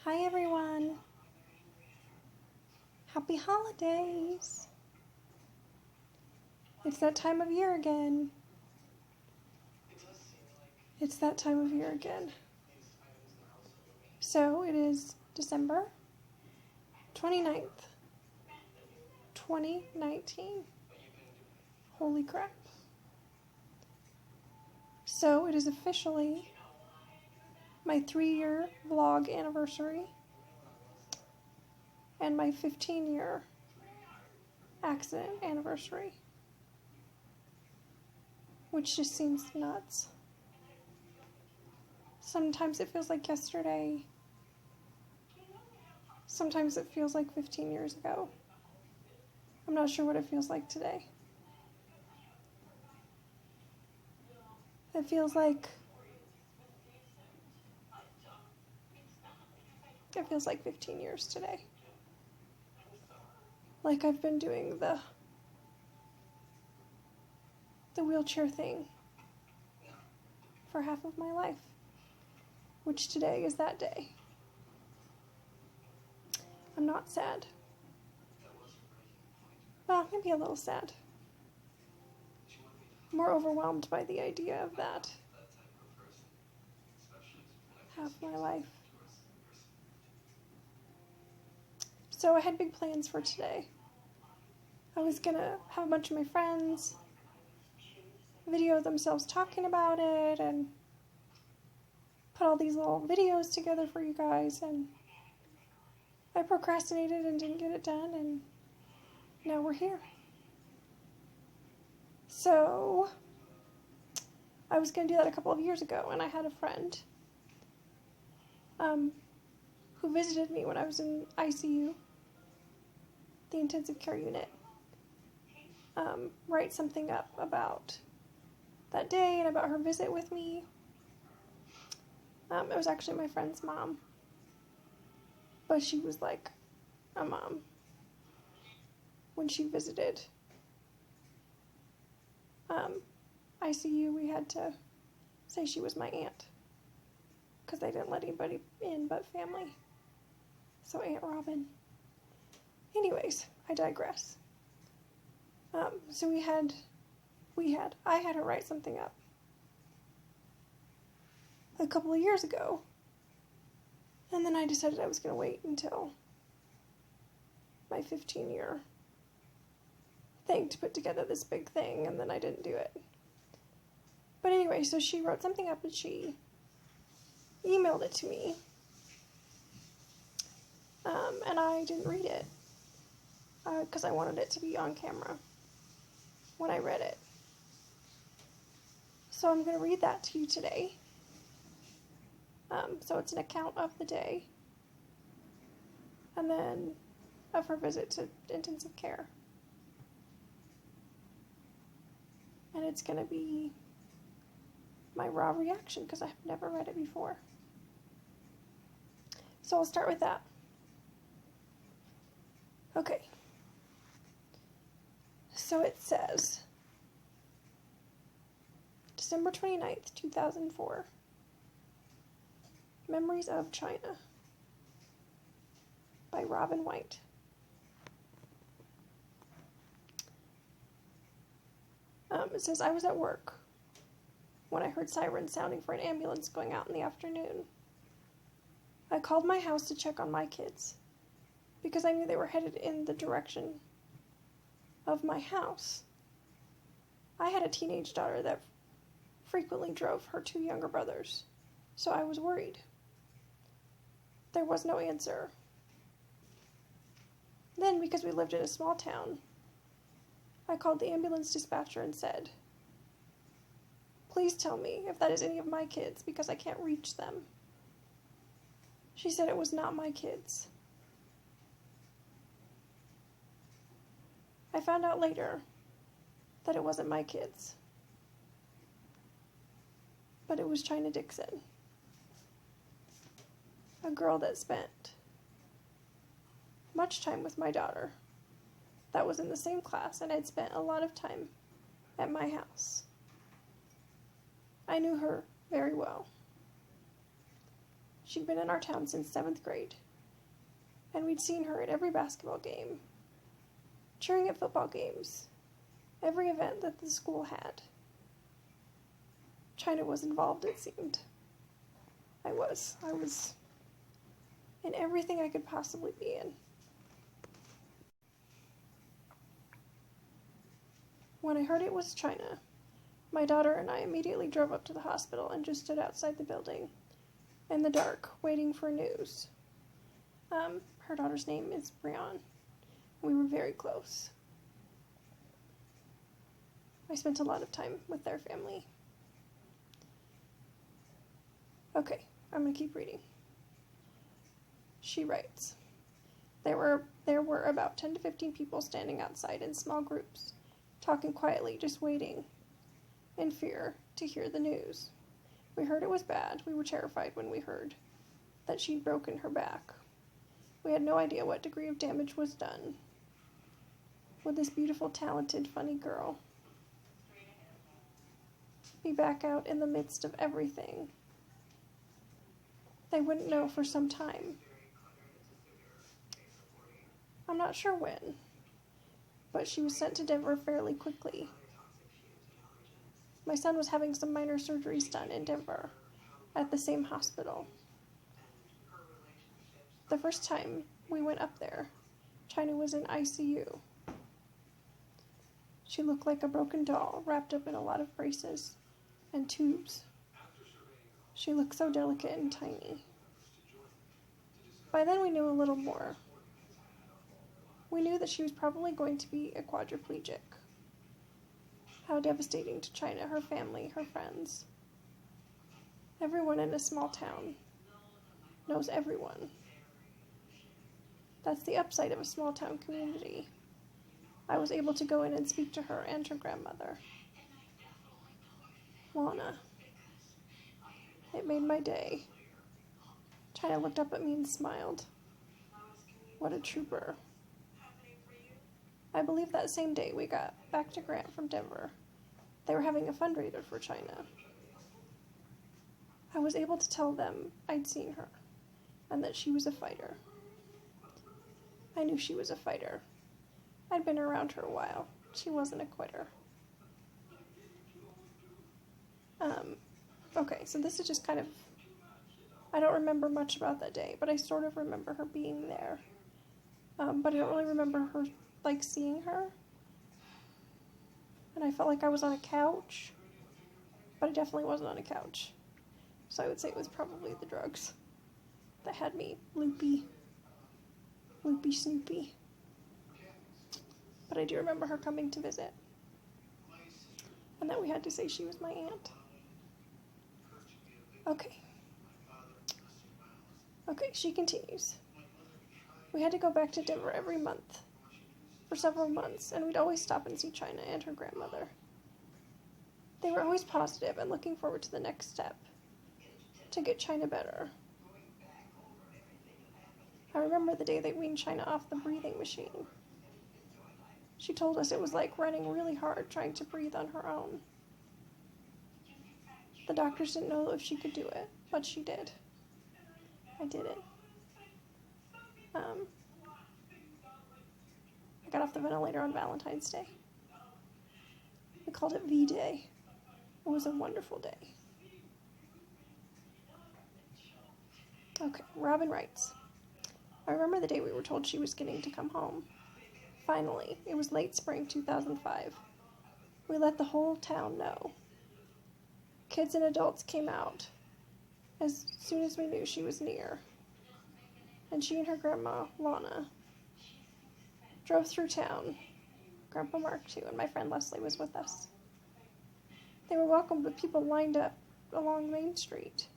Hi everyone. Happy holidays. It's that time of year again. It's that time of year again. So it is December 29th, 2019. Holy crap. So it is officially my 3-year vlog anniversary and my 15-year accident anniversary, which just seems nuts. Sometimes it feels like yesterday. Sometimes it feels like 15 years ago. I'm not sure what it feels like today. It feels like 15 years today. Like I've been doing the wheelchair thing for half of my life, which today is that day. I'm not sad. Well, maybe a little sad. More overwhelmed by the idea of that. Half my life. So I had big plans for today. I was gonna have a bunch of my friends video themselves talking about it and put all these little videos together for you guys, and I procrastinated and didn't get it done, and now we're here. So I was going to do that a couple of years ago, and I had a friend who visited me when I was in ICU, the intensive care unit, write something up about that day and about her visit with me. It was actually my friend's mom, but she was like a mom when she visited ICU. We had to say she was my aunt because they didn't let anybody in but family. So Aunt Robin. Anyways, I digress. So I had her write something up a couple of years ago, and then I decided I was going to wait until my 15-year thing to put together this big thing, and then I didn't do it. But anyway, so she wrote something up and she emailed it to me, and I didn't read it because I wanted it to be on camera when I read it. So I'm going to read that to you today. So it's an account of the day, and then of her visit to intensive care. And it's going to be my raw reaction because I've never read it before. So I'll start with that. Okay. So it says, December 29th, 2004. Memories of China by Robin White. It says, I was at work when I heard sirens sounding for an ambulance going out in the afternoon. I called my house to check on my kids because I knew they were headed in the direction of my house. I had a teenage daughter that frequently drove her 2 younger brothers, so I was worried. There was no answer. Then, because we lived in a small town, I called the ambulance dispatcher and said, please tell me if that is any of my kids because I can't reach them. She said it was not my kids. I found out later that it wasn't my kids, but it was China Dixon, a girl that spent much time with my daughter, that was in the same class and had spent a lot of time at my house. I knew her very well. She'd been in our town since 7th grade, and we'd seen her at every basketball game, cheering at football games, every event that the school had. China was involved, it seemed. I was in everything I could possibly be in. When I heard it was China, my daughter and I immediately drove up to the hospital and just stood outside the building, in the dark, waiting for news. Her daughter's name is Brianne. We were very close. I spent a lot of time with their family. Okay, I'm going to keep reading. She writes, there were about 10 to 15 people standing outside in small groups, talking quietly, just waiting, in fear, to hear the news. We heard it was bad. We were terrified when we heard that she'd broken her back. We had no idea what degree of damage was done. Would this beautiful, talented, funny girl be back out in the midst of everything? They wouldn't know for some time. I'm not sure when, but she was sent to Denver fairly quickly. My son was having some minor surgeries done in Denver at the same hospital. The first time we went up there, China was in ICU. She looked like a broken doll, wrapped up in a lot of braces and tubes. She looked so delicate and tiny. By then we knew a little more. We knew that she was probably going to be a quadriplegic. How devastating to China, her family, her friends. Everyone in a small town knows everyone. That's the upside of a small town community. I was able to go in and speak to her and her grandmother, Lana. It made my day. China looked up at me and smiled. What a trooper. I believe that same day we got back to Grant from Denver. They were having a fundraiser for China. I was able to tell them I'd seen her and that she was a fighter. I knew she was a fighter. I'd been around her a while. She wasn't a quitter. Okay, so this is just kind of, I don't remember much about that day, but I sort of remember her being there. But I don't really remember her, seeing her. And I felt like I was on a couch, but I definitely wasn't on a couch. So I would say it was probably the drugs that had me loopy Snoopy. But I do remember her coming to visit, and that we had to say she was my aunt. Okay, she continues. We had to go back to Denver every month for several months, and we'd always stop and see China and her grandmother. They were always positive and looking forward to the next step, to get China better. I remember the day they weaned China off the breathing machine. She told us it was like running really hard trying to breathe on her own. The doctors didn't know if she could do it, but she did. I did it. I got off the ventilator on Valentine's Day. We called it V-Day. It was a wonderful day. Okay, Robin writes, I remember the day we were told she was getting to come home. Finally, it was late spring 2005. We let the whole town know. Kids and adults came out as soon as we knew she was near. And she and her grandma, Lana, drove through town. Grandpa Mark, too, and my friend Leslie was with us. They were welcomed with people lined up along Main Street.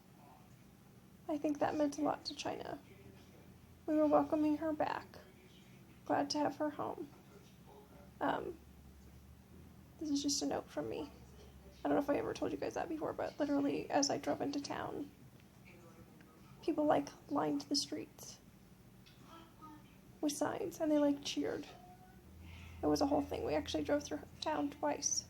I think that meant a lot to China. We were welcoming her back. Glad to have her home. This is just a note from me. I don't know if I ever told you guys that before, but literally as I drove into town, people lined the streets with signs, and they cheered. It was a whole thing. We actually drove through town twice.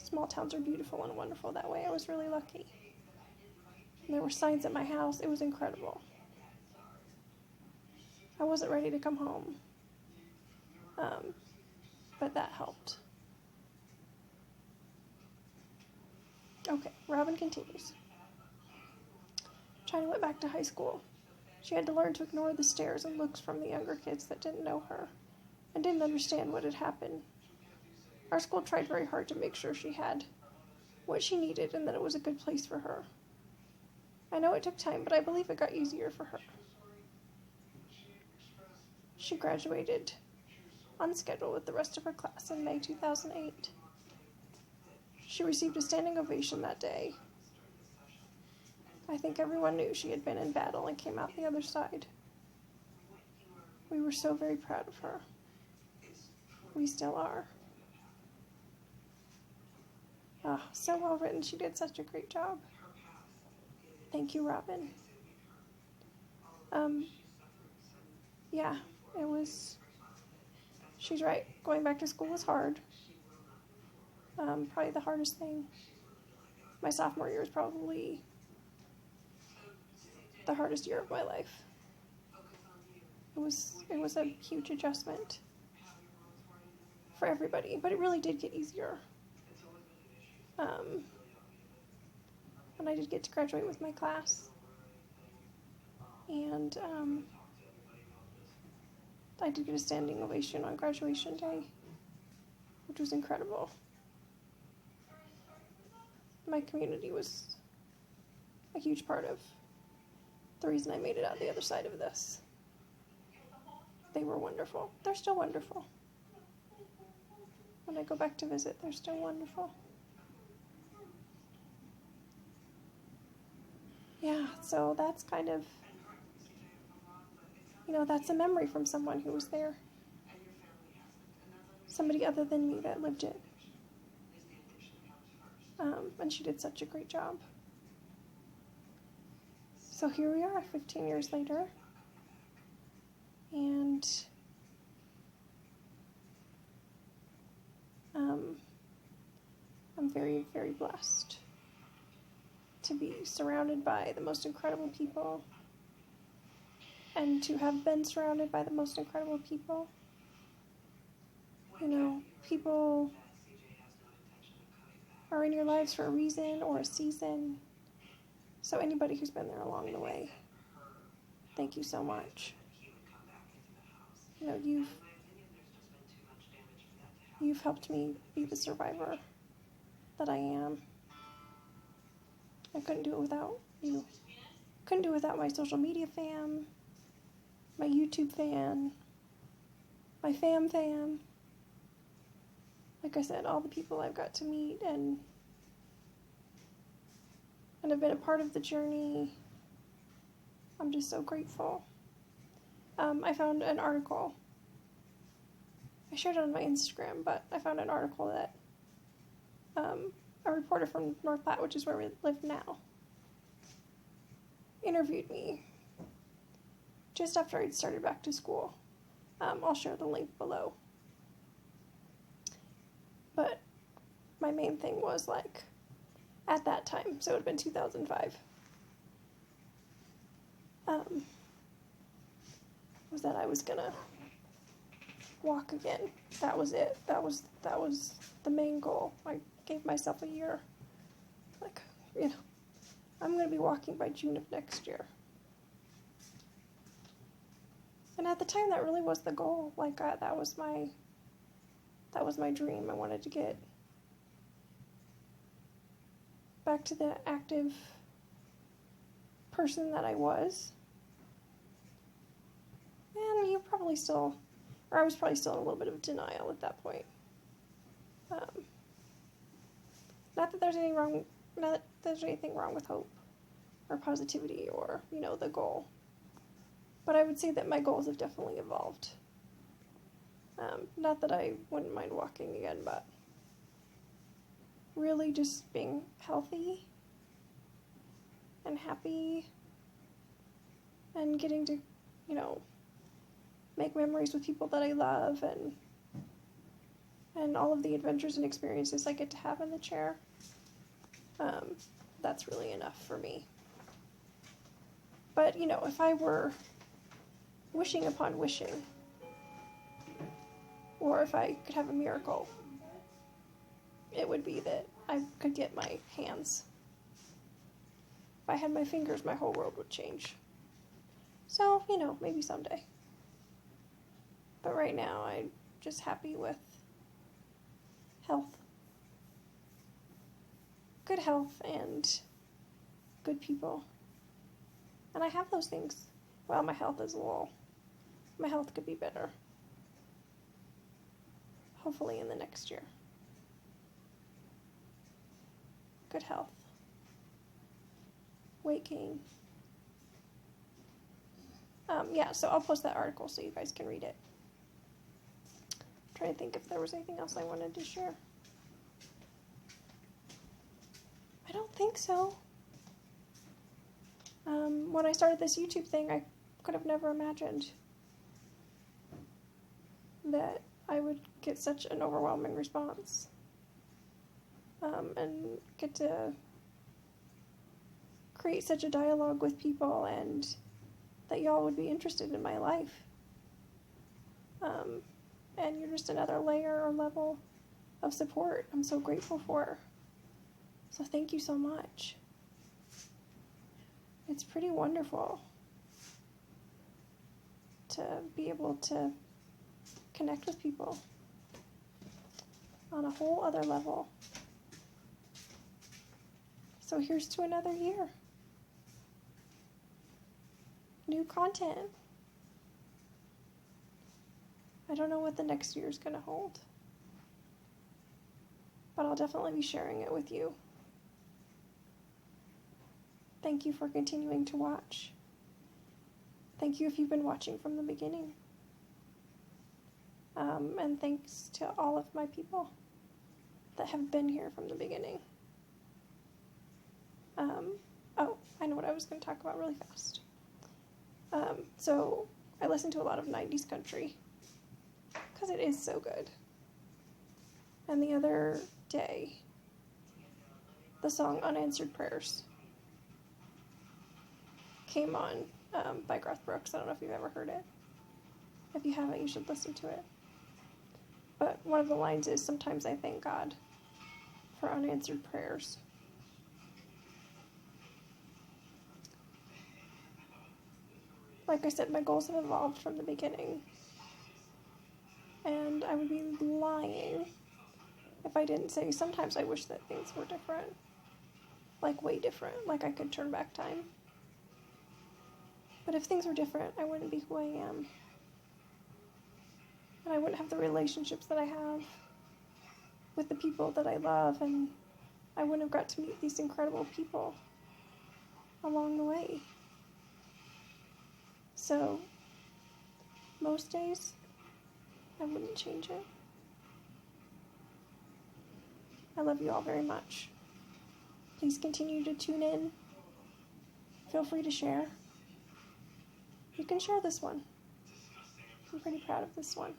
Small towns are beautiful and wonderful that way. I was really lucky. And there were signs at my house. It was incredible. I wasn't ready to come home, but that helped. Okay, Robin continues. China went back to high school. She had to learn to ignore the stares and looks from the younger kids that didn't know her and didn't understand what had happened. Our school tried very hard to make sure she had what she needed and that it was a good place for her. I know it took time, but I believe it got easier for her. She graduated on schedule with the rest of her class in May 2008. She received a standing ovation that day. I think everyone knew she had been in battle and came out the other side. We were so very proud of her. We still are. Oh, so well written. She did such a great job. Thank you, Robin. Yeah, it was... She's right. Going back to school was hard. Probably the hardest thing. My sophomore year was probably the hardest year of my life. It was a huge adjustment for everybody, but it really did get easier. And I did get to graduate with my class. And I did get a standing ovation on graduation day, which was incredible. My community was a huge part of the reason I made it out the other side of this. They were wonderful. They're still wonderful. When I go back to visit, they're still wonderful. Yeah, so that's kind of, that's a memory from someone who was there. Somebody other than me that lived it. And she did such a great job. So here we are, 15 years later. And I'm very, very blessed to be surrounded by the most incredible people and to have been surrounded by the most incredible people. People are in your lives for a reason or a season. So anybody who's been there along the way, thank you so much. You've helped me be the survivor that I am. I couldn't do it without you. Couldn't do it without my social media fam, my YouTube fan, my fam. Like I said, all the people I've got to meet and have been a part of the journey. I'm just so grateful. I found an article. I shared it on my Instagram, but I found an article that a reporter from North Platte, which is where we live now, interviewed me just after I'd started back to school. I'll share the link below. But my main thing was, at that time, so it would have been 2005, was that I was gonna walk again. That was it. That was the main goal. I gave myself a year. I'm gonna be walking by June of next year. And at the time, that really was the goal. That was my dream. I wanted to get back to the active person that I was. And I was probably still in a little bit of denial at that point. Not that there's anything wrong with hope or positivity or, the goal. But I would say that my goals have definitely evolved. Not that I wouldn't mind walking again, but really just being healthy and happy and getting to, make memories with people that I love and and all of the adventures and experiences I get to have in the chair, that's really enough for me. But, if I were wishing upon wishing, or if I could have a miracle, it would be that I could get my hands. If I had my fingers, my whole world would change. So, maybe someday. But right now, I'm just happy with health. Good health and good people. And I have those things. Well, my health could be better. Hopefully in the next year. Good health. Weight gain. So I'll post that article so you guys can read it. I'm trying to think if there was anything else I wanted to share. I don't think so. When I started this YouTube thing, I could have never imagined that I would get such an overwhelming response. And get to create such a dialogue with people, and that y'all would be interested in my life. And you're just another layer or level of support I'm so grateful for. So thank you so much. It's pretty wonderful to be able to connect with people on a whole other level. So here's to another year. New content. I don't know what the next year is going to hold, but I'll definitely be sharing it with you. Thank you for continuing to watch. Thank you if you've been watching from the beginning. And thanks to all of my people that have been here from the beginning. I know what I was going to talk about really fast. So I listen to a lot of 90s country because it is so good. And the other day, the song Unanswered Prayers came on by Garth Brooks. I don't know if you've ever heard it. If you haven't, you should listen to it. But one of the lines is, sometimes I thank God for unanswered prayers. Like I said, my goals have evolved from the beginning. And I would be lying if I didn't say sometimes I wish that things were different. Like way different. Like I could turn back time. But if things were different, I wouldn't be who I am. And I wouldn't have the relationships that I have with the people that I love. And I wouldn't have got to meet these incredible people along the way. So, most days, I wouldn't change it. I love you all very much. Please continue to tune in. Feel free to share. You can share this one. I'm pretty proud of this one.